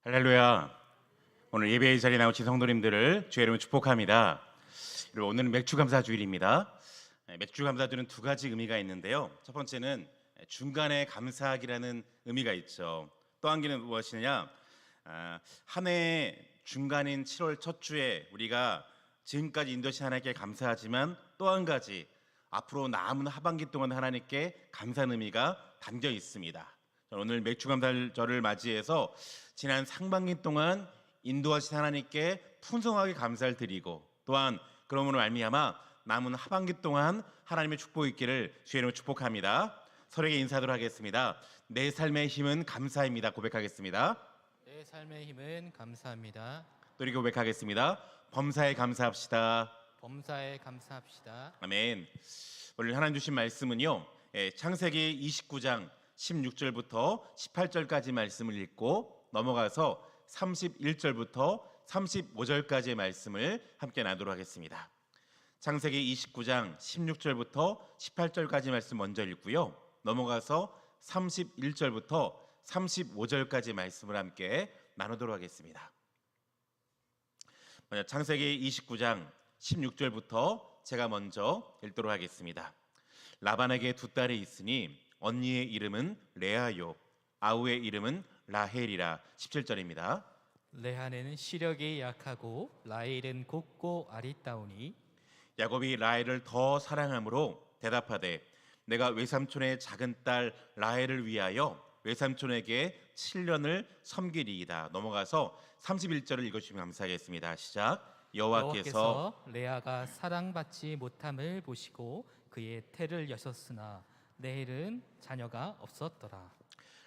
할렐루야. 오늘 예배의 자리에 나오신 성도님들을 주의 이름으로 축복합니다. 그리고 오늘은 맥주감사주일입니다. 맥주감사주일은 두 가지 의미가 있는데요. 첫 번째는 중간에 감사하기라는 의미가 있죠. 또 한 개는 무엇이냐? 한 해의 중간인 7월 첫 주에 우리가 지금까지 인도하신 하나님께 감사하지만 또 한 가지 앞으로 남은 하반기 동안 하나님께 감사하는 의미가 담겨 있습니다. 오늘 맥주감사절을 맞이해서 지난 상반기 동안 인도하신 하나님께 풍성하게 감사를 드리고 또한 그러므로 말미암아 남은 하반기 동안 하나님의 축복이 있기를 주의 이름으로 축복합니다. 서로에게 인사하도록 하겠습니다. 내 삶의 힘은 감사입니다. 고백하겠습니다. 내 삶의 힘은 감사합니다. 또 이렇게 고백하겠습니다. 범사에 감사합시다. 범사에 감사합시다. 아멘. 오늘 하나님 주신 말씀은요, 창세기 29장 16절부터 18절까지 말씀을 읽고 넘어가서 31절부터 35절까지의 말씀을 함께 나누도록 하겠습니다. 창세기 29장 16절부터 18절까지 말씀 먼저 읽고요. 넘어가서 31절부터 35절까지 말씀을 함께 나누도록 하겠습니다. 창세기 29장 16절부터 제가 먼저 읽도록 하겠습니다. 라반에게 두 딸이 있으니 언니의 이름은 레아요 아우의 이름은 라헬이라. 17절입니다. 레아는 시력이 약하고 라헬은 곱고 아리따우니 야곱이 라헬을 더 사랑함으로 대답하되 내가 외삼촌의 작은 딸 라헬을 위하여 외삼촌에게 7년을 섬기리이다. 넘어가서 31절을 읽어주시면 감사하겠습니다. 시작. 여호와께서 레아가 사랑받지 못함을 보시고 그의 태를 여셨으나 레헬은 자녀가 없었더라.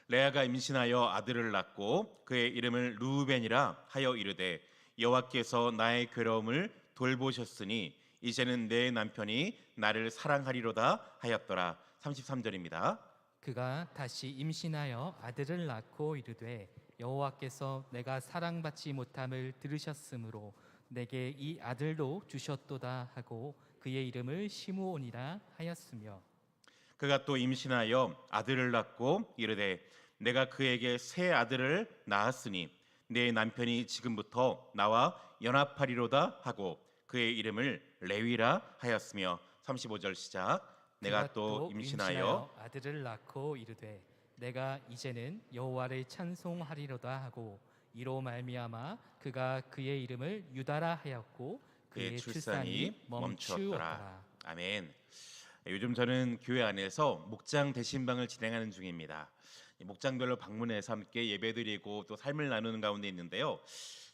레아가 임신하여 아들을 낳고 그의 이름을 르우벤이라 하여 이르되 여호와께서 나의 괴로움을 돌보셨으니 이제는 내 남편이 나를 사랑하리로다 하였더라. 33절입니다. 그가 다시 임신하여 아들을 낳고 이르되 여호와께서 내가 사랑받지 못함을 들으셨으므로 내게 이 아들도 주셨도다 하고 그의 이름을 시므온이라 하였으며 그가 또 임신하여 아들을 낳고 이르되 내가 그에게 새 아들을 낳았으니 내 남편이 지금부터 나와 연합하리로다 하고 그의 이름을 레위라 하였으며 35절 시작. 내가 또 임신하여 아들을 낳고 이르되 내가 이제는 여호와를 찬송하리로다 하고 이로 말미암아 그가 그의 이름을 유다라 하였고 그의 출산이 멈추었더라. 아멘. 요즘 저는 교회 안에서 목장 대신방을 진행하는 중입니다. 목장별로 방문해서 함께 예배드리고 또 삶을 나누는 가운데 있는데요.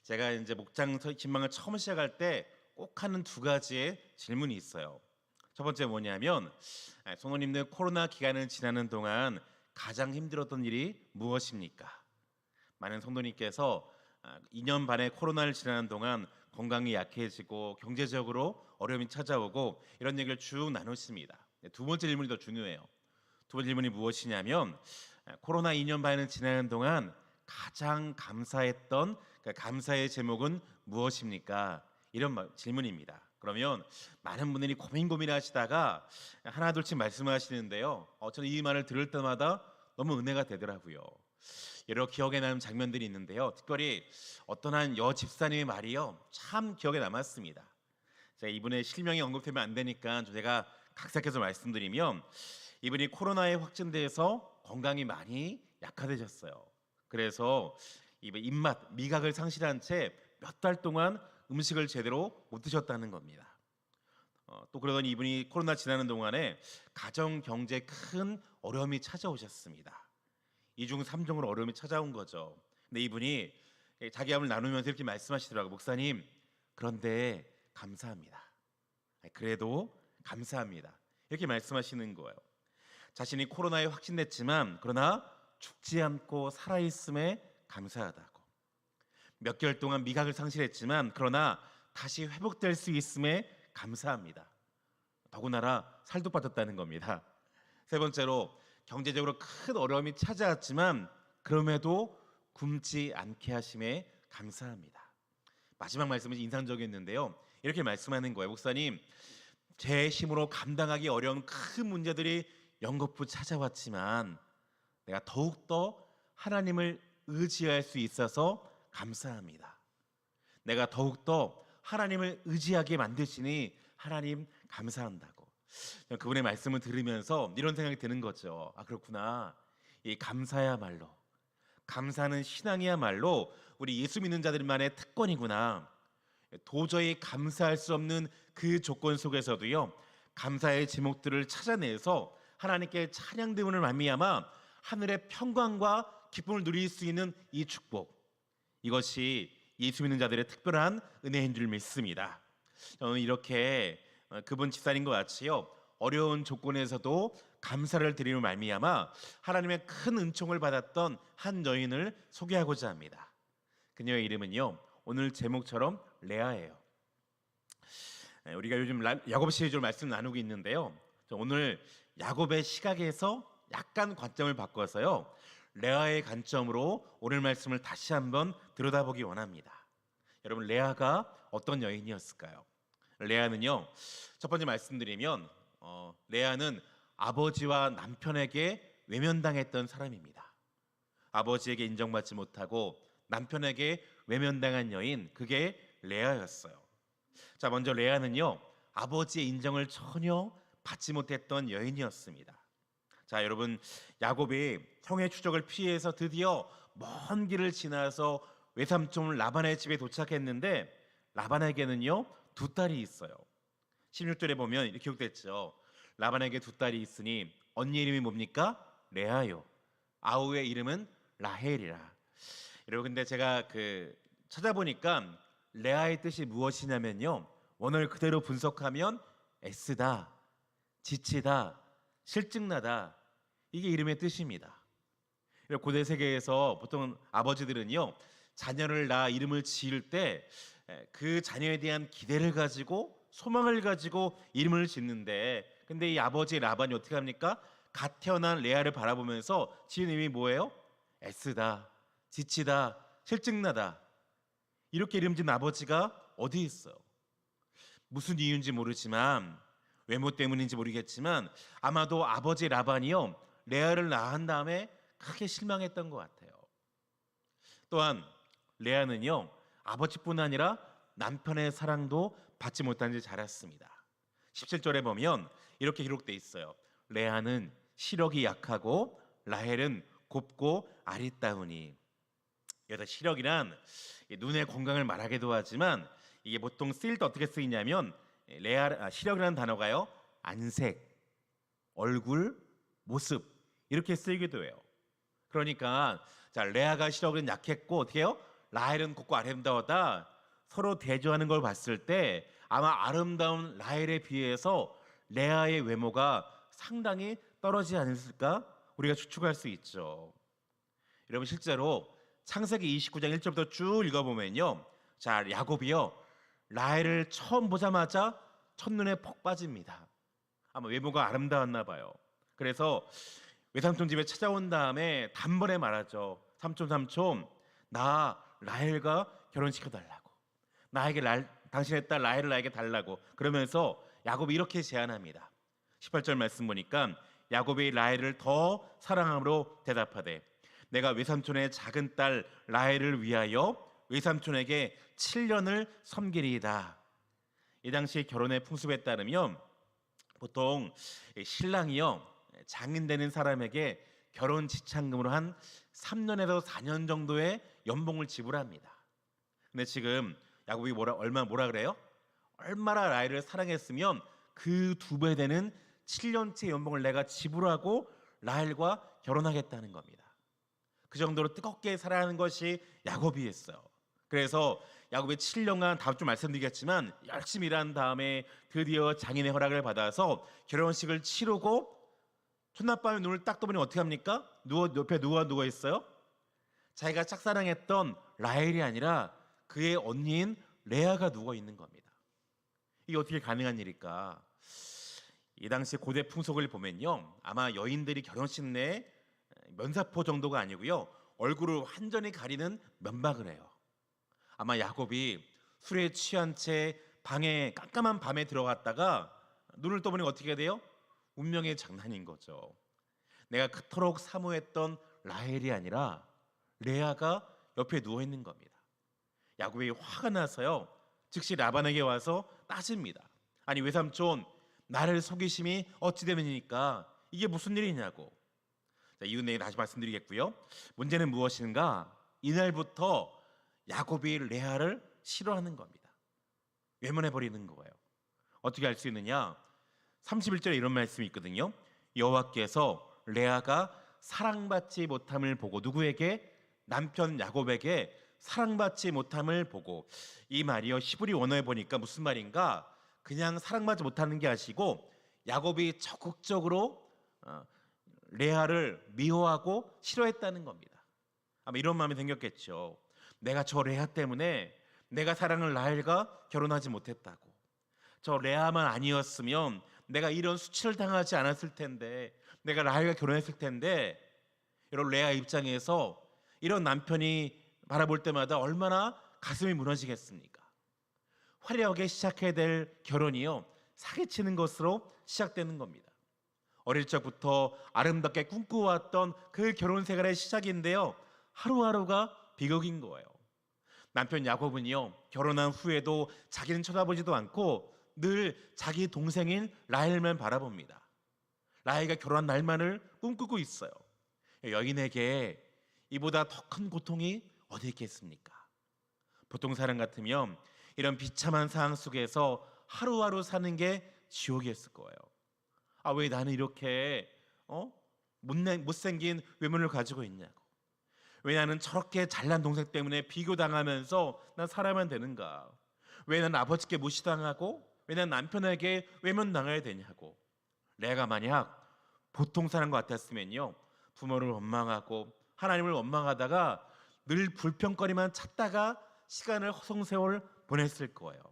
제가 이제 목장 대신방을 처음 시작할 때 꼭 하는 두 가지의 질문이 있어요. 첫 번째 뭐냐면 성도님들 코로나 기간을 지나는 동안 가장 힘들었던 일이 무엇입니까? 많은 성도님께서 2년 반의 코로나를 지나는 동안 건강이 약해지고 경제적으로 어려움이 찾아오고 이런 얘기를 쭉 나누십니다. 두 번째 질문이 더 중요해요. 두 번째 질문이 무엇이냐면 코로나 2년 반을 지나는 동안 가장 감사했던 감사의 제목은 무엇입니까? 이런 질문입니다. 그러면 많은 분들이 고민하시다가 하나 둘씩 말씀하시는데요. 저는 이 말을 들을 때마다 너무 은혜가 되더라고요. 여러 기억에 남는 장면들이 있는데요. 특별히 어떤 한 여집사님의 말이요, 참 기억에 남았습니다. 제가 이분의 실명이 언급되면 안 되니까 제가 각색해서 말씀드리면 이분이 코로나에 확진돼서 건강이 많이 약화되셨어요. 그래서 입맛, 미각을 상실한 채 몇 달 동안 음식을 제대로 못 드셨다는 겁니다. 또 그러더니 이분이 코로나 지나는 동안에 가정 경제에 큰 어려움이 찾아오셨습니다. 2중 3중으로 어려움이 찾아온 거죠. 근데 이분이 자기 마음을 나누면서 이렇게 말씀하시더라고요. 목사님, 그런데 감사합니다. 그래도 감사합니다. 이렇게 말씀하시는 거예요. 자신이 코로나에 확진됐지만 그러나 죽지 않고 살아있음에 감사하다고. 몇 개월 동안 미각을 상실했지만 그러나 다시 회복될 수 있음에 감사합니다. 더군다나 살도 빠졌다는 겁니다. 세 번째로 경제적으로 큰 어려움이 찾아왔지만 그럼에도 굶지 않게 하심에 감사합니다. 마지막 말씀은 인상적이었는데요. 이렇게 말씀하는 거예요. 목사님, 제 힘으로 감당하기 어려운 큰 문제들이 연거푸 찾아왔지만 내가 더욱더 하나님을 의지할 수 있어서 감사합니다. 내가 더욱더 하나님을 의지하게 만드시니 하나님 감사한다고. 그분의 말씀을 들으면서 이런 생각이 드는 거죠. 아, 그렇구나. 이 감사야말로, 감사는 신앙이야말로 우리 예수 믿는 자들만의 특권이구나. 도저히 감사할 수 없는 그 조건 속에서도요, 감사의 제목들을 찾아내서 하나님께 찬양됨을 말미암아 하늘의 평강과 기쁨을 누릴 수 있는 이 축복, 이것이 예수 믿는 자들의 특별한 은혜인 줄 믿습니다. 저는 이렇게 그분 집사님과 같이요, 어려운 조건에서도 감사를 드리는 말미암아 하나님의 큰 은총을 받았던 한 여인을 소개하고자 합니다. 그녀의 이름은요, 오늘 제목처럼 레아예요. 우리가 요즘 야곱 시리즈로 말씀 나누고 있는데요, 오늘 야곱의 시각에서 약간 관점을 바꿔서요, 레아의 관점으로 오늘 말씀을 다시 한번 들여다보기 원합니다. 여러분, 레아가 어떤 여인이었을까요? 레아는요, 첫 번째 말씀드리면 레아는 아버지와 남편에게 외면당했던 사람입니다. 아버지에게 인정받지 못하고 남편에게 외면당한 여인, 그게 레아였어요. 자, 먼저 레아는요, 아버지의 인정을 전혀 받지 못했던 여인이었습니다. 자, 여러분, 야곱이 형의 추적을 피해서 드디어 먼 길을 지나서 외삼촌 라반의 집에 도착했는데, 라반에게는요 두 딸이 있어요. 16절에 보면 이렇게 기록됐죠. 라반에게 두 딸이 있으니 언니 이름이 뭡니까? 레아요. 아우의 이름은 라헬이라. 여러분, 근데 제가 찾아보니까 레아의 뜻이 무엇이냐면요, 원어를 그대로 분석하면 애쓰다, 지치다, 실증나다, 이게 이름의 뜻입니다. 고대 세계에서 보통 아버지들은요, 자녀를 낳아 이름을 지을 때 그 자녀에 대한 기대를 가지고 소망을 가지고 이름을 짓는데, 근데 이 아버지 라반이 어떻게 합니까? 갓 태어난 레아를 바라보면서 지은 이름이 뭐예요? 애쓰다, 지치다, 실증나다, 이렇게 이름 지은 아버지가 어디 있어요? 무슨 이유인지 모르지만, 외모 때문인지 모르겠지만 아마도 아버지 라반이요, 레아를 낳은 다음에 크게 실망했던 것 같아요. 또한 레아는요, 아버지뿐 아니라 남편의 사랑도 받지 못한 지 자랐습니다. 17절에 보면 이렇게 기록되어 있어요. 레아는 시력이 약하고 라헬은 곱고 아리따우니. 여기서 시력이란 눈의 건강을 말하기도 하지만, 이게 보통 쓰일 때 어떻게 쓰이냐면, 시력이라는 단어가요, 안색, 얼굴, 모습, 이렇게 쓰이기도 해요. 그러니까 자, 레아가 시력은 약했고 어떻게 해요? 라헬은 곱고 아름다웠다. 서로 대조하는 걸 봤을 때 아마 아름다운 라헬에 비해서 레아의 외모가 상당히 떨어지지 않았을까? 우리가 추측할 수 있죠. 여러분, 실제로 창세기 29장 1절부터 쭉 읽어보면요, 자, 야곱이요, 라헬을 처음 보자마자 첫눈에 퍽 빠집니다. 아마 외모가 아름다웠나 봐요. 그래서 외삼촌 집에 찾아온 다음에 단번에 말하죠. 삼촌, 나 라헬과 결혼시켜달라고, 당신의 딸 라헬을 나에게 달라고. 그러면서 야곱이 이렇게 제안합니다. 18절 말씀 보니까 야곱이 라헬을 더 사랑함으로 대답하되, 내가 외삼촌의 작은 딸 라헬을 위하여 외삼촌에게 7년을 섬기리이다. 이 당시 결혼의 풍습에 따르면 보통 신랑이요, 장인되는 사람에게 결혼 지참금으로 한 3년에서 4년 정도의 연봉을 지불합니다. 근데 지금 야곱이 뭐라 그래요? 얼마나 라헬을 사랑했으면 그 2배 되는 7년째 연봉을 내가 지불하고 라헬과 결혼하겠다는 겁니다. 그 정도로 뜨겁게 사랑하는 것이 야곱이었어요. 그래서 야곱이 7년간 다음 주 말씀드리겠지만 열심히 일한 다음에 드디어 장인의 허락을 받아서 결혼식을 치르고 첫날 밤에 눈을 딱 떠보니 어떻게 합니까? 옆에 누워 있어요? 자기가 짝사랑했던 라헬이 아니라 그의 언니인 레아가 누워 있는 겁니다. 이게 어떻게 가능한 일일까? 이 당시 고대 풍속을 보면요, 아마 여인들이 결혼식 내에 면사포 정도가 아니고요, 얼굴을 완전히 가리는 면박을 해요. 아마 야곱이 술에 취한 채 깜깜한 밤에 들어갔다가 눈을 떠보니 어떻게 돼요? 운명의 장난인 거죠. 내가 그토록 사모했던 라헬이 아니라 레아가 옆에 누워 있는 겁니다. 야곱이 화가 나서요, 즉시 라반에게 와서 따집니다. 아니 외삼촌, 나를 속이심이 어찌 되느니까 이게 무슨 일이냐고. 자, 이유 내용 다시 말씀드리겠고요. 문제는 무엇인가? 이날부터 야곱이 레아를 싫어하는 겁니다. 외면해 버리는 거예요. 어떻게 알 수 있느냐? 31절에 이런 말씀이 있거든요. 여호와께서 레아가 사랑받지 못함을 보고, 누구에게? 남편 야곱에게 사랑받지 못함을 보고. 이 말이요, 히브리 원어에 보니까 무슨 말인가? 그냥 사랑받지 못하는 게 아니고 야곱이 적극적으로 레아를 미워하고 싫어했다는 겁니다. 아마 이런 마음이 생겼겠죠. 내가 저 레아 때문에 내가 사랑을 라헬과 결혼하지 못했다고. 저 레아만 아니었으면 내가 이런 수치를 당하지 않았을 텐데, 내가 라헬과 결혼했을 텐데. 이런 레아 입장에서 이런 남편이 바라볼 때마다 얼마나 가슴이 무너지겠습니까? 화려하게 시작해야 될 결혼이요, 사기치는 것으로 시작되는 겁니다. 어릴 적부터 아름답게 꿈꾸어왔던 그 결혼 생활의 시작인데요, 하루하루가 비극인 거예요. 남편 야곱은요, 결혼한 후에도 자기는 쳐다보지도 않고 늘 자기 동생인 라헬만 바라봅니다. 라헬과 결혼한 날만을 꿈꾸고 있어요. 여인에게 이보다 더 큰 고통이 어디 있겠습니까? 보통 사람 같으면 이런 비참한 상황 속에서 하루하루 사는 게 지옥이었을 거예요. 아, 왜 나는 이렇게 못생긴 외모를 가지고 있냐고. 왜 나는 저렇게 잘난 동생 때문에 비교당하면서 난 살아야만 되는가? 왜 난 아버지께 무시당하고, 왜 난 남편에게 외면당해야 되냐고. 내가 만약 보통 사람 같았으면요, 부모를 원망하고 하나님을 원망하다가 늘 불평거리만 찾다가 시간을 허송세월 보냈을 거예요.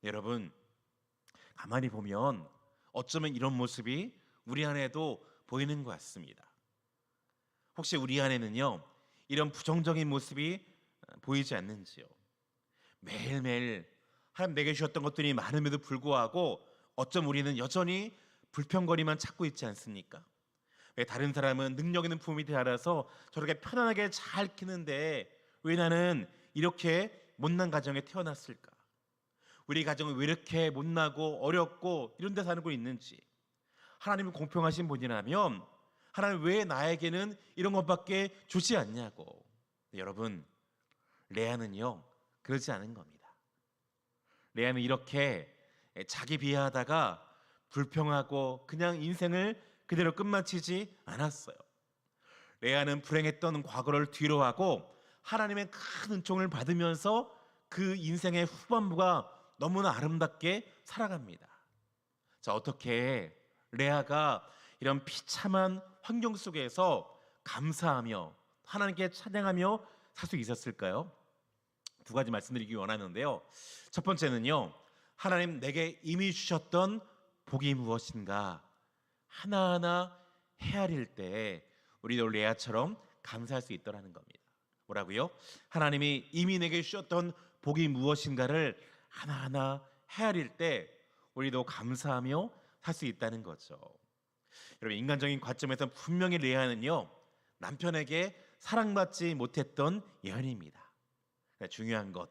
여러분, 가만히 보면 어쩌면 이런 모습이 우리 안에도 보이는 것 같습니다. 혹시 우리 안에는요, 이런 부정적인 모습이 보이지 않는지요? 매일매일 하나님 내게 주셨던 것들이 많음에도 불구하고 어쩜 우리는 여전히 불평거리만 찾고 있지 않습니까? 왜 다른 사람은 능력 있는 부모님이 자라서 저렇게 편안하게 잘 키는데 왜 나는 이렇게 못난 가정에 태어났을까? 우리 가정은 왜 이렇게 못나고 어렵고 이런 데 살고 있는지. 하나님은 공평하신 분이라면 하나님 왜 나에게는 이런 것밖에 주지 않냐고. 여러분, 레아는요, 그러지 않은 겁니다. 레아는 이렇게 자기 비하하다가 불평하고 그냥 인생을 그대로 끝마치지 않았어요. 레아는 불행했던 과거를 뒤로하고 하나님의 큰 은총을 받으면서 그 인생의 후반부가 너무나 아름답게 살아갑니다. 자, 어떻게 레아가 이런 비참한 환경 속에서 감사하며 하나님께 찬양하며 살 수 있었을까요? 두 가지 말씀드리기 원하는데요. 첫 번째는요, 하나님 내게 이미 주셨던 복이 무엇인가 하나하나 헤아릴 때 우리도 레아처럼 감사할 수 있더라는 겁니다. 뭐라고요? 하나님이 이미 내게 주셨던 복이 무엇인가를 하나하나 헤아릴 때 우리도 감사하며 살 수 있다는 거죠. 여러분, 인간적인 관점에서 분명히 레아는요, 남편에게 사랑받지 못했던 여인입니다. 중요한 것,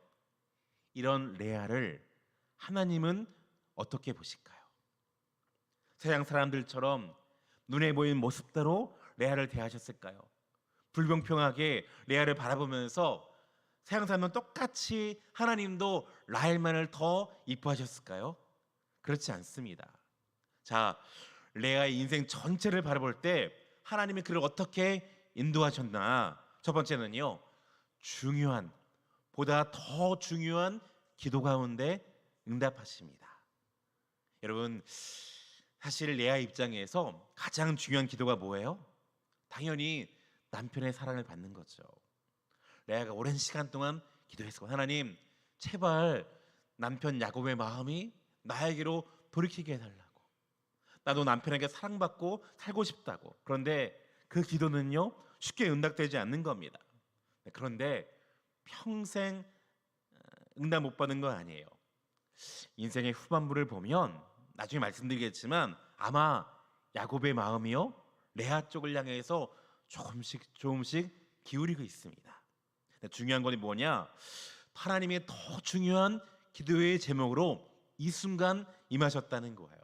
이런 레아를 하나님은 어떻게 보실까요? 세상 사람들처럼 눈에 보이는 모습대로 레아를 대하셨을까요? 불공평하게 레아를 바라보면서 세상 사람은 똑같이 하나님도 라헬만을 더 이뻐하셨을까요? 그렇지 않습니다. 자, 레아의 인생 전체를 바라볼 때 하나님이 그를 어떻게 인도하셨나? 첫 번째는요, 보다 더 중요한 기도 가운데 응답하십니다. 여러분, 사실 레아 입장에서 가장 중요한 기도가 뭐예요? 당연히 남편의 사랑을 받는 거죠. 레아가 오랜 시간 동안 기도했고, 하나님 제발 남편 야곱의 마음이 나에게로 돌이키게 해달라고. 나도 남편에게 사랑받고 살고 싶다고. 그런데 그 기도는요, 쉽게 응답되지 않는 겁니다. 그런데 평생 응답 못 받는 건 아니에요. 인생의 후반부를 보면 나중에 말씀드리겠지만 아마 야곱의 마음이요, 레아 쪽을 향해서 조금씩 기울이고 있습니다. 중요한 건 뭐냐? 하나님의 더 중요한 기도의 제목으로 이 순간 임하셨다는 거예요.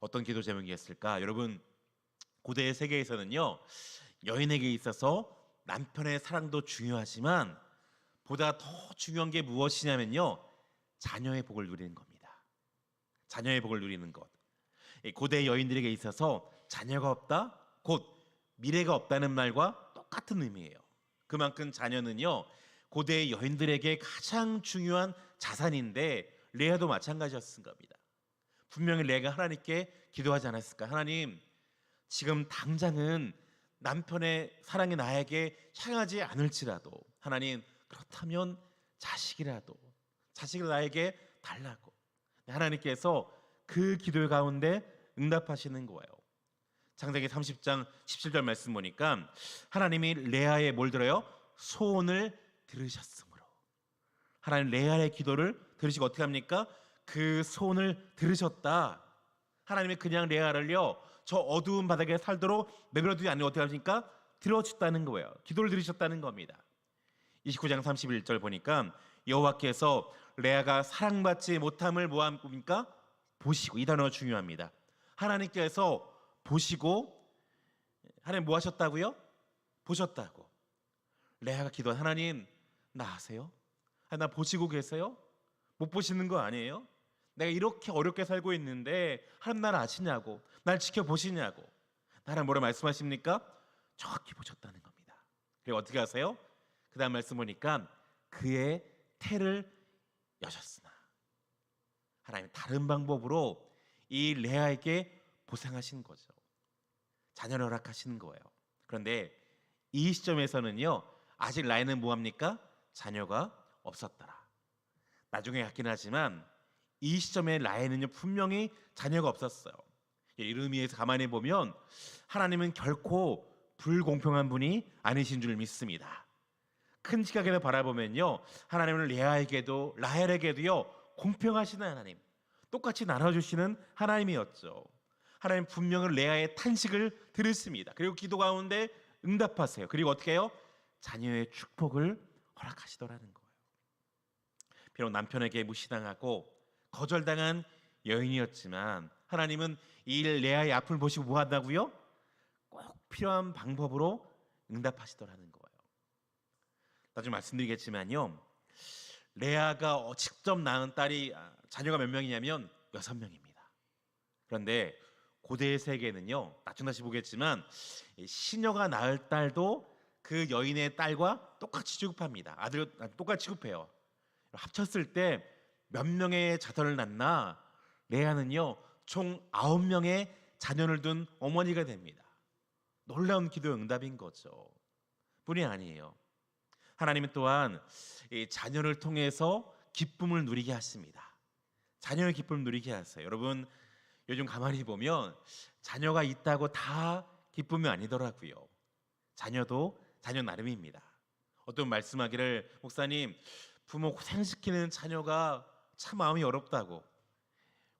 어떤 기도 제목이었을까? 여러분, 고대 세계에서는요, 여인에게 있어서 남편의 사랑도 중요하지만 보다 더 중요한 게 무엇이냐면요, 자녀의 복을 누리는 겁니다. 자녀의 복을 누리는 것. 고대 여인들에게 있어서 자녀가 없다, 곧 미래가 없다는 말과 똑같은 의미예요. 그만큼 자녀는요, 고대 여인들에게 가장 중요한 자산인데 레아도 마찬가지였을 겁니다. 분명히 레아가 하나님께 기도하지 않았을까? 하나님, 지금 당장은 남편의 사랑이 나에게 향하지 않을지라도 하나님, 그렇다면 자식을 나에게 달라고. 하나님께서 그 기도 가운데 응답하시는 거예요. 창세기 30장 17절 말씀 보니까 하나님이 레아의 뭘 들어요? 소원을 들으셨으므로. 하나님 레아의 기도를 들으시고 어떻게 합니까? 그 소원을 들으셨다. 하나님이 그냥 레아를요, 저 어두운 바닥에 살도록 내버려두지 않고 어떻게 하십니까? 들어주셨다는 거예요. 기도를 들으셨다는 겁니다. 29장 31절 보니까 여호와께서 레아가 사랑받지 못함을 뭐합니까? 보시고. 이 단어가 중요합니다. 하나님께서 보시고, 하나님 뭐 하셨다고요? 보셨다고. 레아가 기도한, 하나님 나 아세요? 나 보시고 계세요? 못 보시는 거 아니에요? 내가 이렇게 어렵게 살고 있는데 하나님 날 아시냐고, 날 지켜보시냐고. 하나님 뭐라 말씀하십니까? 정확히 보셨다는 겁니다. 그리고 어떻게 하세요? 그 다음 말씀 보니까 그의 태를 여셨으나. 하나님 다른 방법으로 이 레아에게 보상하신 거죠. 자녀를 허락하시는 거예요. 그런데 이 시점에서는요, 아직 라헬은 뭐합니까? 자녀가 없었더라. 나중에 갖긴 하지만 이 시점에 라헬은요, 분명히 자녀가 없었어요. 이 의미에서 가만히 보면 하나님은 결코 불공평한 분이 아니신 줄 믿습니다. 큰 시각에서 바라보면요, 하나님은 레아에게도 라헬에게도요 공평하시는 하나님, 똑같이 나눠주시는 하나님이었죠. 하나님 분명히 레아의 탄식을 들으십니다. 그리고 기도 가운데 응답하세요. 그리고 어떻게 해요? 자녀의 축복을 허락하시더라는 거예요. 비록 남편에게 무시당하고 거절당한 여인이었지만 하나님은 이 레아의 아픔을 보시고 뭐 한다고요? 꼭 필요한 방법으로 응답하시더라는 거예요. 나중에 말씀드리겠지만요, 레아가 직접 낳은 딸이 자녀가 몇 명이냐면 6명입니다. 그런데 고대 세계는요, 나중 다시 보겠지만 시녀가 낳을 딸도 그 여인의 딸과 똑같이 취급합니다. 아들 똑같이 취급해요. 합쳤을 때 몇 명의 자손을 낳나? 레아는요 총 9명의 자녀를 둔 어머니가 됩니다. 놀라운 기도 응답인 거죠. 뿐이 아니에요. 하나님은 또한 이 자녀를 통해서 기쁨을 누리게 하십니다. 자녀의 기쁨을 누리게 하세요. 여러분, 요즘 가만히 보면 자녀가 있다고 다 기쁨이 아니더라고요. 자녀도 자녀 나름입니다. 어떤 말씀하기를, 목사님, 부모 고생시키는 자녀가 참 마음이 어렵다고.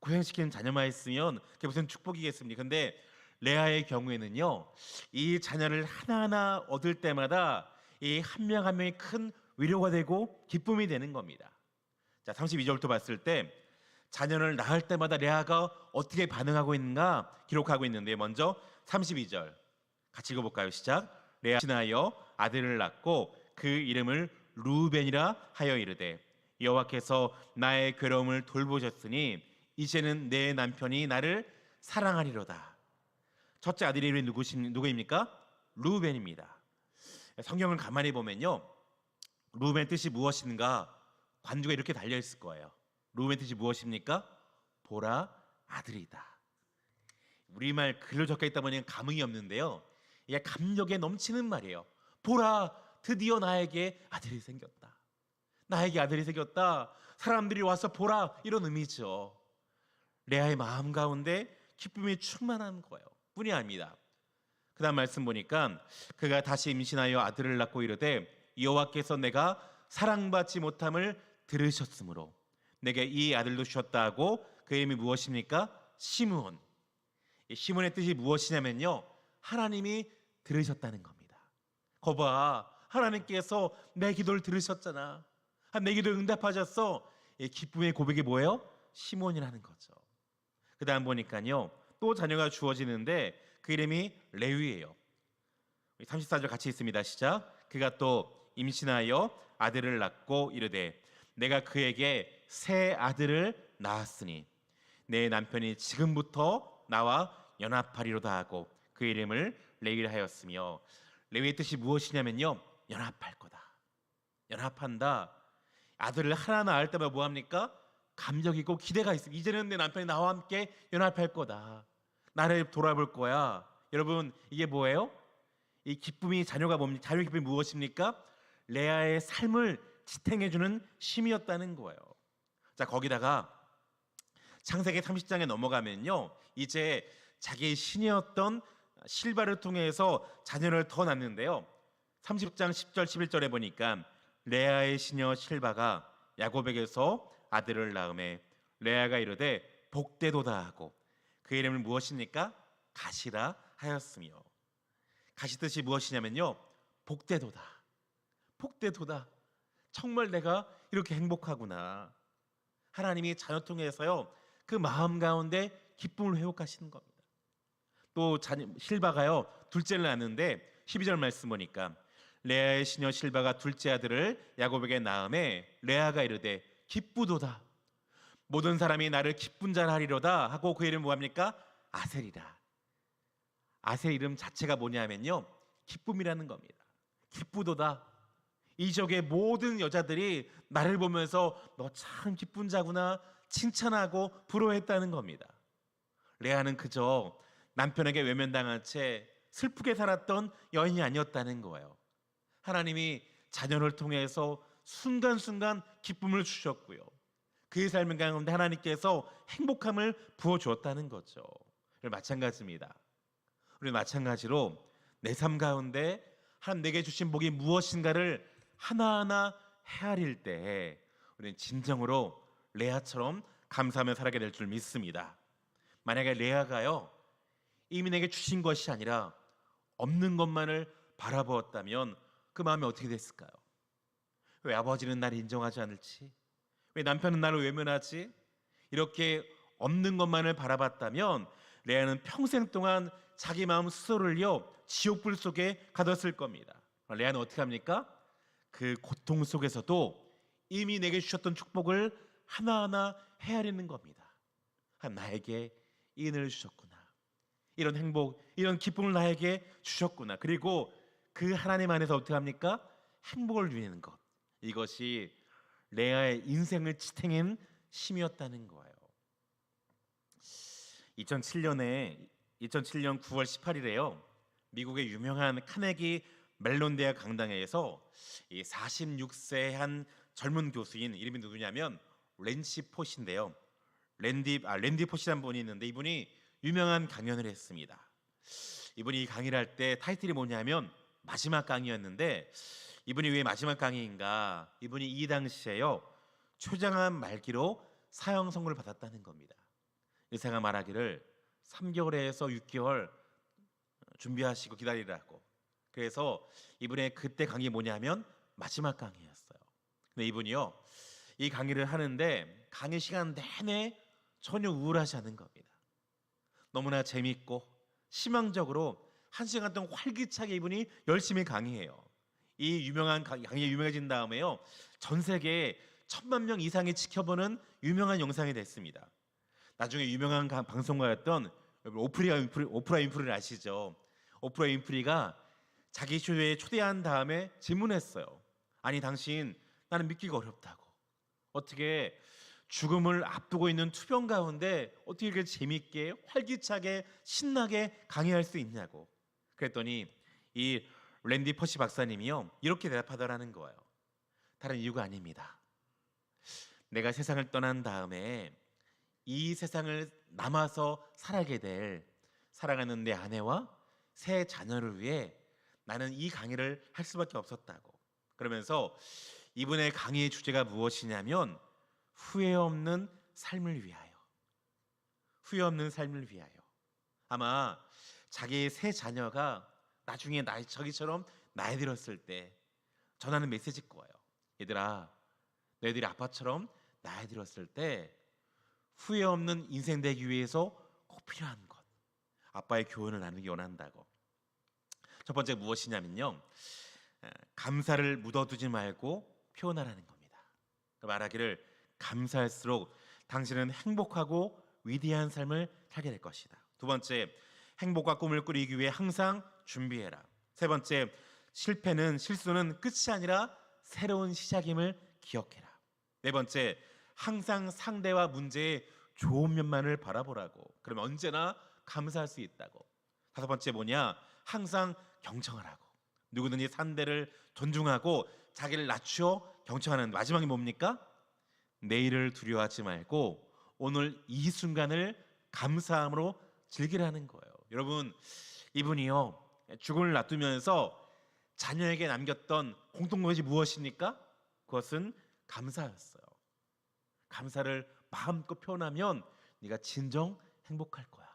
고생시키는 자녀만 있으면 그게 무슨 축복이겠습니까? 근데 레아의 경우에는요, 이 자녀를 하나하나 얻을 때마다 이 한 명 한 명이 큰 위로가 되고 기쁨이 되는 겁니다. 자, 32절부터 봤을 때 자녀를 낳을 때마다 레아가 어떻게 반응하고 있는가 기록하고 있는데, 먼저 32절 같이 읽어볼까요? 시작. 레아 신하여 아들을 낳고 그 이름을 루벤이라 하여 이르되 여호와께서 나의 괴로움을 돌보셨으니 이제는 내 남편이 나를 사랑하리로다. 첫째 아들의 이름이 누구입니까? 루벤입니다. 성경을 가만히 보면요, 루벤의 뜻이 무엇인가 관주가 이렇게 달려 있을 거예요. 루벤의 뜻이 무엇입니까? 보라, 아들이다. 우리말 글로 적혀 있다 보니 감흥이 없는데요, 이게 감격에 넘치는 말이에요. 보라, 드디어 나에게 아들이 생겼다. 나에게 아들이 생겼다. 사람들이 와서 보라, 이런 의미죠. 레아의 마음 가운데 기쁨이 충만한 거예요. 뿐이 아닙니다. 그 다음 말씀 보니까 그가 다시 임신하여 아들을 낳고 이르되 여호와께서 내가 사랑받지 못함을 들으셨으므로 내게 이 아들도 주셨다 하고 그 이름이 무엇입니까? 시므온. 이 시므온의 뜻이 무엇이냐면요, 하나님이 들으셨다는 겁니다. 거봐, 하나님께서 내 기도를 들으셨잖아. 내 기도 응답하셨어. 이 기쁨의 고백이 뭐예요? 시몬이라는 거죠. 그 다음 보니까요, 또 자녀가 주어지는데 그 이름이 레위예요. 34절 같이 있습니다. 시작. 그가 또 임신하여 아들을 낳고 이르되 내가 그에게 새 아들을 낳았으니 내 남편이 지금부터 나와 연합하리로다 하고 그 이름을 레위라 하였으며, 레위의 뜻이 무엇이냐면요, 연합할 거다. 연합한다. 아들을 하나 낳을 때마다 뭐합니까? 감격이 있고 기대가 있습니다. 이제는 내 남편이 나와 함께 연합할 거다. 나를 돌아볼 거야. 여러분, 이게 뭐예요? 이 기쁨이, 자녀가 뭡니까? 자녀의 기쁨이 무엇입니까? 레아의 삶을 지탱해주는 쉼이었다는 거예요. 자, 거기다가 창세기 30장에 넘어가면요, 이제 자기의 신이었던 실바를 통해서 자녀를 더 낳는데요, 30장 10절 11절에 보니까 레아의 시녀 실바가 야곱에게서 아들을 낳음에 레아가 이르되 복되도다 하고 그 이름을 무엇입니까? 가시라 하였으며, 가시 뜻이 무엇이냐면요, 복되도다. 복되도다. 정말 내가 이렇게 행복하구나. 하나님이 자녀 통해서요, 그 마음 가운데 기쁨을 회복하시는 겁니다. 또 실바가요, 둘째를 낳는데 12절 말씀 보니까 레아의 시녀 실바가 둘째 아들을 야곱에게 낳음에 레아가 이르되 기쁘도다. 모든 사람이 나를 기쁜 자라 하리로다 하고 그 이름 뭐합니까? 아셀이라. 아셀 이름 자체가 뭐냐면요, 기쁨이라는 겁니다. 기쁘도다. 이적의 모든 여자들이 나를 보면서 너 참 기쁜 자구나 칭찬하고 부러워했다는 겁니다. 레아는 그저 남편에게 외면당한 채 슬프게 살았던 여인이 아니었다는 거예요. 하나님이 자녀를 통해서 순간순간 기쁨을 주셨고요, 그의 삶 가운데 하나님께서 행복함을 부어주었다는 거죠. 마찬가지입니다. 우리 마찬가지로 내 삶 가운데 하나님 내게 주신 복이 무엇인가를 하나하나 헤아릴 때 우리는 진정으로 레아처럼 감사하며 살아가게 될 줄 믿습니다. 만약에 레아가요, 이미 내게 주신 것이 아니라 없는 것만을 바라보았다면 그 마음이 어떻게 됐을까요? 왜 아버지는 나를 인정하지 않을지, 왜 남편은 나를 외면하지, 이렇게 없는 것만을 바라봤다면 레아는 평생 동안 자기 마음 스스로를요, 지옥불 속에 가뒀을 겁니다. 레아는 어떻게 합니까? 그 고통 속에서도 이미 내게 주셨던 축복을 하나하나 헤아리는 겁니다. 나에게 이 은혜를 주셨구나, 이런 행복, 이런 기쁨을 나에게 주셨구나. 그리고 그 하나님 안에서 어떻게 합니까? 행복을 누리는 것. 이것이 레아의 인생을 지탱한 쉼이었다는 거예요. 2007년 9월 18일에요. 미국의 유명한 카네기 멜론 대학 강당에서 이 46세 한 젊은 교수인, 이름이 누구냐면 랜시 포시인데요. 랜디 포시라는 분이 있는데 이분이 유명한 강연을 했습니다. 이분이 강의를 할 때 타이틀이 뭐냐면 마지막 강의였는데, 이분이 왜 마지막 강의인가? 이분이 이 당시에요, 초장암 말기로 사형 선고를 받았다는 겁니다. 의사가 말하기를 3개월에서 6개월 준비하시고 기다리라고. 그래서 이분의 그때 강의 뭐냐면 마지막 강의였어요. 근데 이분이요, 이 강의를 하는데 강의 시간 내내 전혀 우울하지 않은 겁니다. 너무나 재밌고 희망적으로 1시간 동안 활기차게 이분이 열심히 강의해요. 이 유명한 강의 유명해진 다음에요, 전 세계에 1000만 명 이상이 지켜보는 유명한 영상이 됐습니다. 나중에 유명한 방송가였던 오프라 윈프리를 아시죠? 오프라 윈프리가 자기 쇼에 초대한 다음에 질문했어요. 아니 당신, 나는 믿기가 어렵다고, 어떻게 죽음을 앞두고 있는 투병 가운데 어떻게 이렇게 재밌게 활기차게 신나게 강의할 수 있냐고. 그랬더니 이 랜디 퍼시 박사님이요, 이렇게 대답하더라는 거예요. 다른 이유가 아닙니다. 내가 세상을 떠난 다음에 이 세상을 남아서 살아게 될 사랑하는 내 아내와 새 자녀를 위해 나는 이 강의를 할 수밖에 없었다고. 그러면서 이분의 강의의 주제가 무엇이냐면 후회 없는 삶을 위하여. 후회 없는 삶을 위하여. 아마 자기의 새 자녀가 나중에 저기처럼 나이 들었을 때 전하는 메시지일 거예요. 얘들아, 너희들이 아빠처럼 나이 들었을 때 후회 없는 인생 되기 위해서 꼭 필요한 것, 아빠의 교훈을 나누기 원한다고. 첫 번째 무엇이냐면요, 감사를 묻어두지 말고 표현하라는 겁니다. 말하기를 감사할수록 당신은 행복하고 위대한 삶을 살게 될 것이다. 두 번째, 행복과 꿈을 꾸리기 위해 항상 준비해라. 세 번째, 실수는 끝이 아니라 새로운 시작임을 기억해라. 네 번째, 항상 상대와 문제의 좋은 면만을 바라보라고. 그러면 언제나 감사할 수 있다고. 다섯 번째 뭐냐? 항상 경청하라고. 누구든지 상대를 존중하고 자기를 낮추어 경청하는. 마지막이 뭡니까? 내일을 두려워하지 말고 오늘 이 순간을 감사함으로 즐기라는 거예요. 여러분, 이분이요, 죽음을 놔두면서 자녀에게 남겼던 공통것이 무엇입니까? 그것은 감사였어요. 감사를 마음껏 표현하면 네가 진정 행복할 거야.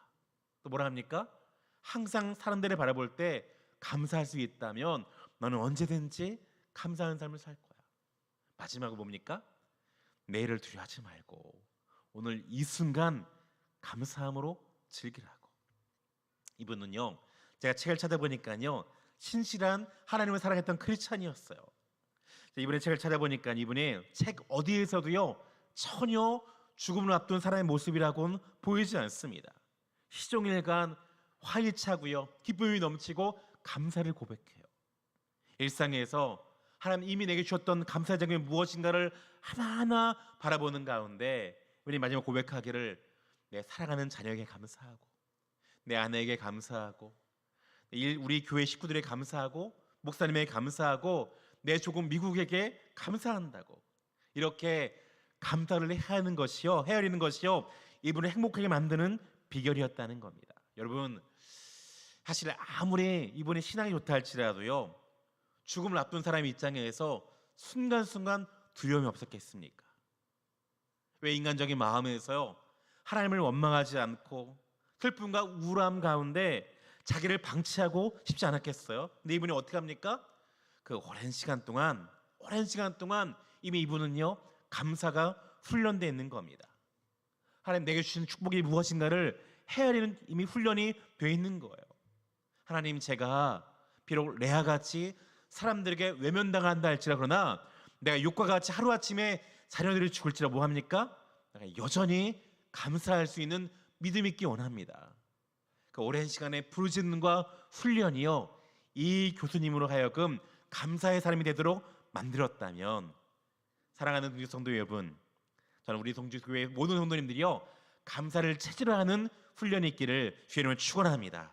또 뭐라 합니까? 항상 사람들을 바라볼 때 감사할 수 있다면 너는 언제든지 감사하는 삶을 살 거야. 마지막으로 뭡니까? 내일을 두려워하지 말고 오늘 이 순간 감사함으로 즐기라고. 이분은요, 제가 책을 찾아보니까요, 신실한 하나님을 사랑했던 크리스찬이었어요. 이분의 책을 찾아보니까 이분의 책 어디에서도요 전혀 죽음을 앞둔 사람의 모습이라고는 보이지 않습니다. 시종일관 활기차고요, 기쁨이 넘치고 감사를 고백해요. 일상에서 하나님 이미 내게 주셨던 감사의 장면이 무엇인가를 하나하나 바라보는 가운데 우리 마지막 고백하기를 내 사랑하는 자녀에게 감사하고 내 아내에게 감사하고 우리 교회 식구들에게 감사하고 목사님에게 감사하고 내 조국 미국에게 감사한다고. 이렇게 감사를 헤아리는 것이요 이분을 행복하게 만드는 비결이었다는 겁니다. 여러분, 사실 아무리 이분의 신앙이 좋다 할지라도요 죽음을 앞둔 사람의 입장에서 순간순간 두려움이 없었겠습니까? 왜 인간적인 마음에서요 하나님을 원망하지 않고 슬픔과 우울함 가운데 자기를 방치하고 싶지 않았겠어요? 근데 이분이 어떻게 합니까? 그 오랜 시간 동안 이미 이분은요 감사가 훈련되어 있는 겁니다. 하나님 내게 주신 축복이 무엇인가를 헤아리는 이미 훈련이 되어 있는 거예요. 하나님, 제가 비록 레아같이 사람들에게 외면당한다 할지라 그러나 내가 욕과 같이 하루아침에 자녀들이 죽을지라 뭐합니까? 내가 여전히 감사할 수 있는 믿음 있기 원합니다. 그 오랜 시간의 부르짖음과 훈련이요 이 교수님으로 하여금 감사의 사람이 되도록 만들었다면, 사랑하는 성도 여러분, 저는 우리 성주교회 모든 성도님들이요 감사를 체질로 하는 훈련이 있기를 주의 이름으로 축원합니다.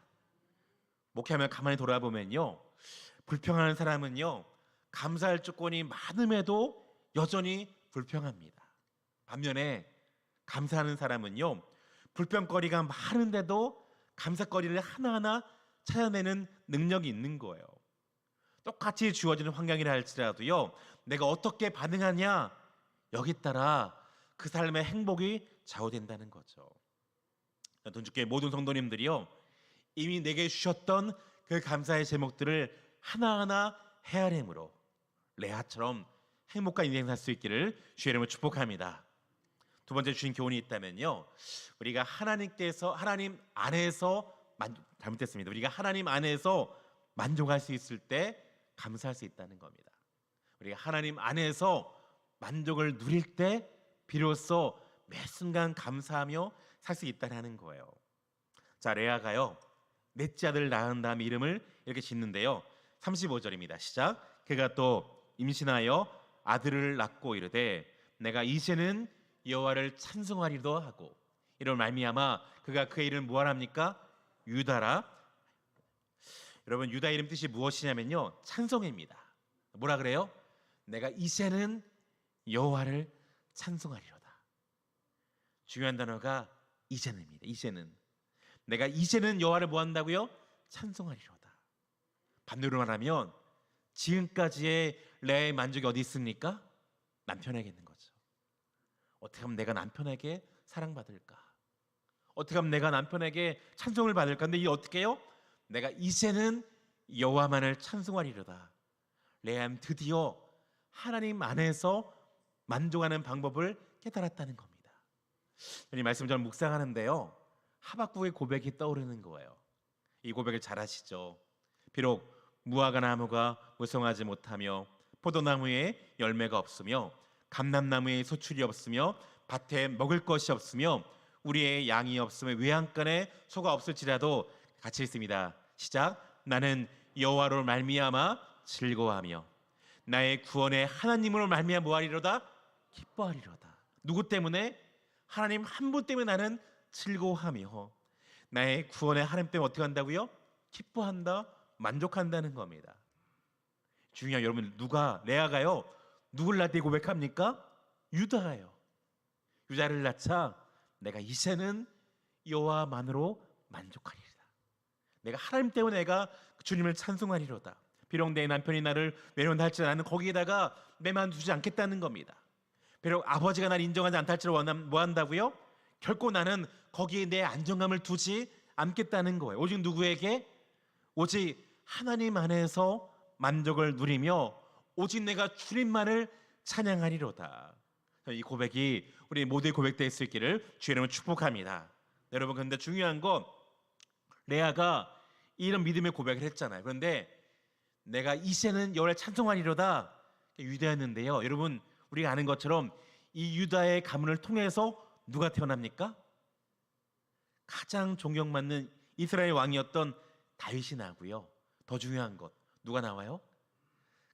목회하면 가만히 돌아보면요 불평하는 사람은요 감사할 조건이 많음에도 여전히 불평합니다. 반면에 감사하는 사람은요 불평거리가 많은데도 감사거리를 하나하나 찾아내는 능력이 있는 거예요. 똑같이 주어지는 환경이라 할지라도요 내가 어떻게 반응하냐 여기 따라 그 삶의 행복이 좌우된다는 거죠. 동주교회 모든 성도님들이요 이미 내게 주셨던 그 감사의 제목들을 하나하나 헤아림으로 레아처럼 행복한 인생 살 수 있기를 주의 이름으로 축복합니다. 두 번째 주신 교훈이 있다면요 우리가 하나님 안에서 만족할 수 있을 때 감사할 수 있다는 겁니다. 우리가 하나님 안에서 만족을 누릴 때 비로소 매 순간 감사하며 살 수 있다는 거예요. 자, 레아가요 넷째 아들을 낳은 다음 이름을 이렇게 짓는데요 35절입니다. 시작. 그가 또 임신하여 아들을 낳고 이르되 내가 이제는 여호와를 찬송하리도 하고, 이런 말미암아 그가 그의 이름을 무엇합니까? 유다라. 여러분, 유다 이름 뜻이 무엇이냐면요 찬송입니다. 뭐라 그래요? 내가 이제는 여호와를 찬송하리로다. 중요한 단어가 이제는입니다. 이제는 내가 이제는 여호와를 뭐한다고요? 찬송하리로다. 반대로 말하면 지금까지의 레아의 만족이 어디 있습니까? 남편에게 있는 거죠. 어떻게 하면 내가 남편에게 사랑받을까? 어떻게 하면 내가 남편에게 찬송을 받을까? 근데 이 어떻게 해요? 내가 이제는 여호와만을 찬송하리로다. 레아는 드디어 하나님 안에서 만족하는 방법을 깨달았다는 겁니다. 이 말씀 저는 묵상하는데요, 하박국의 고백이 떠오르는 거예요. 이 고백을 잘 아시죠? 비록 무화과 나무가 무성하지 못하며 포도나무에 열매가 없으며 감람나무에 소출이 없으며 밭에 먹을 것이 없으며 우리의 양이 없으며 외양간에 소가 없을지라도 같이 읽습니다. 시작. 나는 여호와로 말미암아 즐거워하며 나의 구원의 하나님으로 말미암아 뭐하리로다? 기뻐하리로다. 누구 때문에? 하나님 한 분 때문에 나는 즐거워하며 나의 구원의 하나님 때문에 어떻게 한다고요? 기뻐한다, 만족한다는 겁니다. 중요한 여러분, 레아가요 누굴 낳되 고백합니까? 유다예요. 유다를 낳자 내가 이제는 여호와만으로 만족하리라. 내가 하나님 때문에 내가 주님을 찬송하리로다. 비록 내 남편이 나를 외면한다 할지라도 나는 거기에다가 매만 두지 않겠다는 겁니다. 비록 아버지가 나를 인정하지 않다 할지라도 뭐 한다고요? 결코 나는 거기에 내 안정감을 두지 않겠다는 거예요. 오직 누구에게? 오직 하나님 안에서 만족을 누리며 오직 내가 주님만을 찬양하리로다. 이 고백이 우리 모두의 고백될 수 있기를 주의 이름으로 축복합니다. 여러분, 그런데 중요한 건 레아가 이런 믿음의 고백을 했잖아요. 그런데 내가 이제는 여호와를 찬송하리로다 유다였는데요. 여러분, 우리가 아는 것처럼 이 유다의 가문을 통해서 누가 태어납니까? 가장 존경받는 이스라엘 왕이었던 다윗이 나고요. 더 중요한 것 누가 나와요?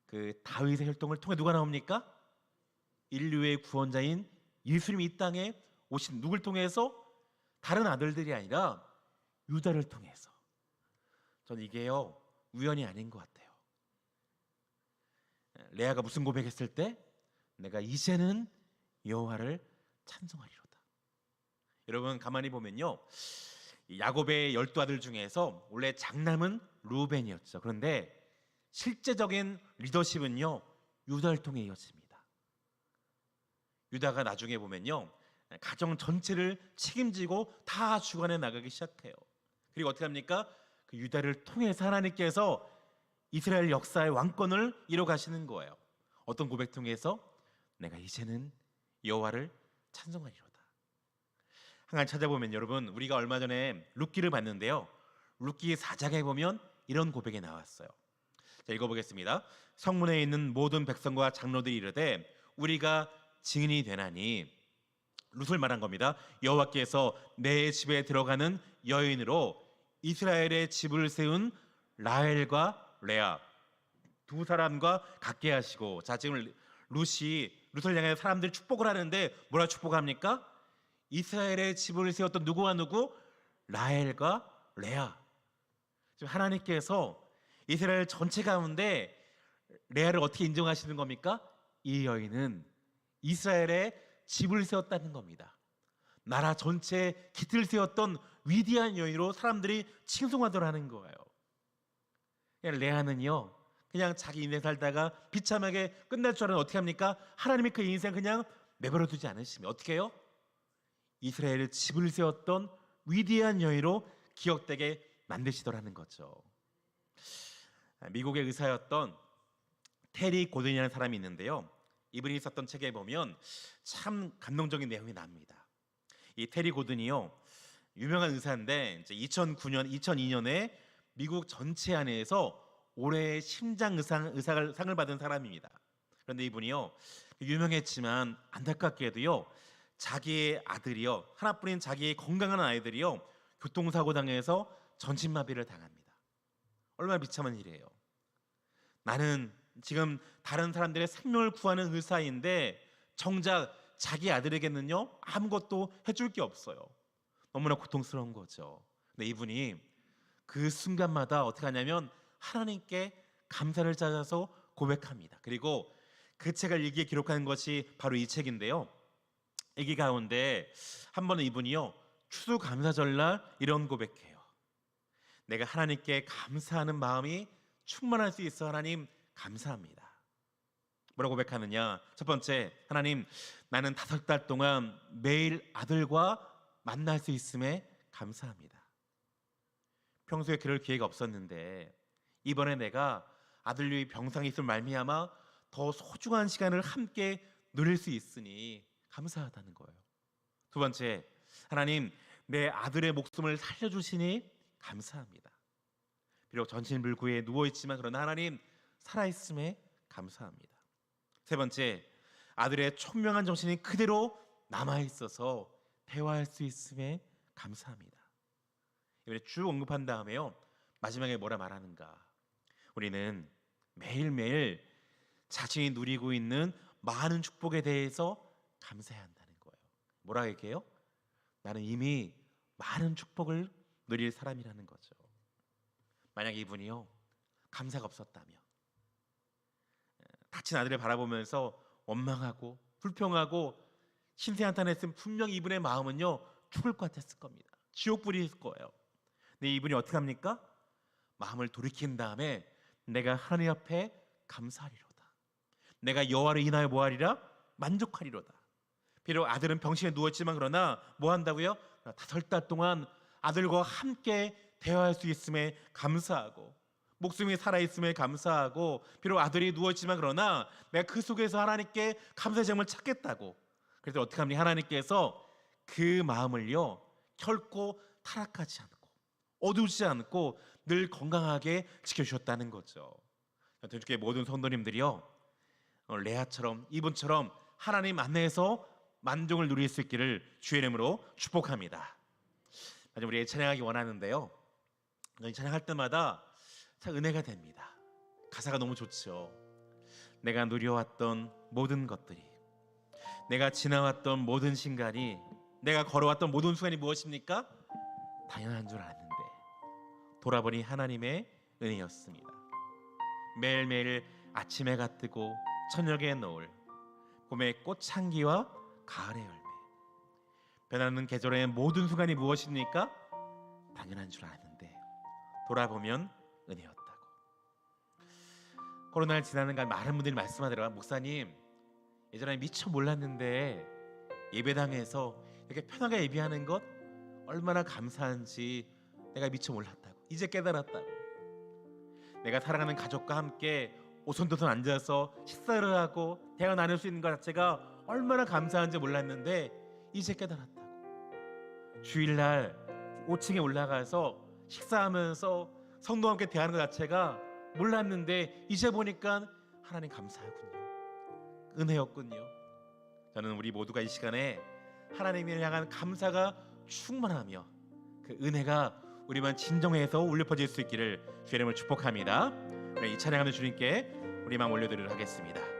그 다윗의 혈통을 통해 누가 나옵니까? 인류의 구원자인 예수님이 이 땅에 오신 누굴 통해서? 다른 아들들이 아니라 유다를 통해서. 저는 이게요 우연이 아닌 것 같아요. 레아가 무슨 고백했을 때? 내가 이제는 여호와를 찬송하리로다. 여러분, 가만히 보면요, 야곱의 12아들 중에서 원래 장남은 루벤이었죠. 그런데 실제적인 리더십은요 유다를 통해 이어집니다. 유다가 나중에 보면요 가정 전체를 책임지고 다 주관해 나가기 시작해요. 그리고 어떻게 합니까? 그 유다를 통해서 하나님께서 이스라엘 역사의 왕권을 이뤄 가시는 거예요. 어떤 고백 통해서? 내가 이제는 여호와를 찬송하리로다. 한간 찾아보면 여러분, 우리가 얼마 전에 룻기를 봤는데요, 룻기 4장에 보면 이런 고백이 나왔어요. 자, 읽어보겠습니다. 성문에 있는 모든 백성과 장로들이 이르되 우리가 증인이 되나니, 룻을 말한 겁니다. 여호와께서 내 집에 들어가는 여인으로 이스라엘의 집을 세운 라헬과 레아 두 사람과 같게 하시고. 자, 지금 룻을 향해 사람들이 축복을 하는데 뭐라 축복합니까? 이스라엘의 집을 세웠던 누구와 누구? 라헬과 레아. 지금 하나님께서 이스라엘 전체 가운데 레아를 어떻게 인정하시는 겁니까? 이 여인은 이스라엘의 집을 세웠다는 겁니다. 나라 전체에 깃을 세웠던 위대한 여인으로 사람들이 칭송하더라는 거예요. 레아는요 그냥 자기 인생 살다가 비참하게 끝날 줄 알았는데 어떻게 합니까? 하나님이 그 인생 그냥 내버려 두지 않으시면 어떻게 해요? 이스라엘의 집을 세웠던 위대한 여인으로 기억되게 만드시더라는 거죠. 미국의 의사였던 테리 고든이라는 사람이 있는데요, 이분이 썼던 책에 보면 참 감동적인 내용이 납니다. 이 테리 고든이요 유명한 의사인데 이제 2002년에 미국 전체 안에서 올해의 심장 의사상을 받은 사람입니다. 그런데 이분이요 유명했지만 안타깝게도요 자기의 아들이요, 하나뿐인 자기의 건강한 아이들이요 교통사고 당해서 전신마비를 당합니다. 얼마나 비참한 일이에요. 나는 지금 다른 사람들의 생명을 구하는 의사인데 정작 자기 아들에게는요 아무것도 해줄 게 없어요. 너무나 고통스러운 거죠. 근데 이분이 그 순간마다 어떻게 하냐면 하나님께 감사를 찾아서 고백합니다. 그리고 그 책을 일기에 기록한 것이 바로 이 책인데요, 일기 가운데 한 번은 이분이요 추수감사절날 이런 고백해요. 내가 하나님께 감사하는 마음이 충만할 수 있어 하나님 감사합니다. 뭐라고 고백하느냐? 첫 번째, 하나님 나는 5달 동안 매일 아들과 만날 수 있음에 감사합니다. 평소에 그럴 기회가 없었는데 이번에 내가 아들류의 병상이 있을 말미암아 더 소중한 시간을 함께 누릴 수 있으니 감사하다는 거예요. 두 번째, 하나님 내 아들의 목숨을 살려주시니 감사합니다. 비록 전신불구에 누워있지만 그러나 하나님 살아있음에 감사합니다. 세 번째, 아들의 총명한 정신이 그대로 남아있어서 대화할 수 있음에 감사합니다. 이번에 쭉 언급한 다음에요, 마지막에 뭐라 말하는가? 우리는 매일매일 자신이 누리고 있는 많은 축복에 대해서 감사해야 한다는 거예요. 뭐라 얘기해요? 나는 이미 많은 축복을 누릴 사람이라는 거죠. 만약 이분이요 감사가 없었다면, 다친 아들을 바라보면서 원망하고 불평하고 신세한탄했으면 분명히 이분의 마음은요 죽을 것 같았을 겁니다. 지옥불이 있을 거예요. 근데 이분이 어떻게 합니까? 마음을 돌이킨 다음에 내가 하나님 앞에 감사하리로다. 내가 여호와를 인하여 뭐하리라? 만족하리로다. 비록 아들은 병실에 누웠지만 그러나 뭐 한다고요? 5달 동안 아들과 함께 대화할 수 있음에 감사하고, 목숨이 살아있음에 감사하고, 비록 아들이 누웠지만 그러나 내가 그 속에서 하나님께 감사의 제목을 찾겠다고. 그래서 어떻게 하면 하나님께서 그 마음을요 결코 타락하지 않고 어두우지 않고 늘 건강하게 지켜주셨다는 거죠. 주께 모든 성도님들이요 레아처럼 이분처럼 하나님 안에서 만족을 누릴 수 있기를 주의 이름으로 축복합니다. 우리 찬양하기 원하는데요, 찬양할 때마다 참 은혜가 됩니다. 가사가 너무 좋죠. 내가 누려왔던 모든 것들이, 내가 지나왔던 모든 순간이, 내가 걸어왔던 모든 순간이 무엇입니까? 당연한 줄 아는데 돌아보니 하나님의 은혜였습니다. 매일매일 아침에 가 뜨고 저녁에 노을, 봄의 꽃향기와 가을의 열매, 변하는 계절의 모든 순간이 무엇입니까? 당연한 줄 아는데 돌아보면 은혜였다고. 코로나를 지나는 간 많은 분들이 말씀하더라고요. 목사님, 예전에 미처 몰랐는데 예배당에서 이렇게 편하게 예배하는 것 얼마나 감사한지 내가 미처 몰랐다고. 이제 깨달았다고. 내가 사랑하는 가족과 함께 오손도손 앉아서 식사를 하고 대화 나눌 수 있는 것 자체가 얼마나 감사한지 몰랐는데 이제 깨달았다고. 주일날 5층에 올라가서 식사하면서 성도와 함께 대하는 것 자체가 몰랐는데 이제 보니까 하나님 감사하군요. 은혜였군요. 저는 우리 모두가 이 시간에 하나님을 향한 감사가 충만하며 그 은혜가 우리만 진정해서 울려 퍼질 수 있기를 주의 이름으로 축복합니다. 이 찬양하는 주님께 우리 마음 올려드리도록 하겠습니다.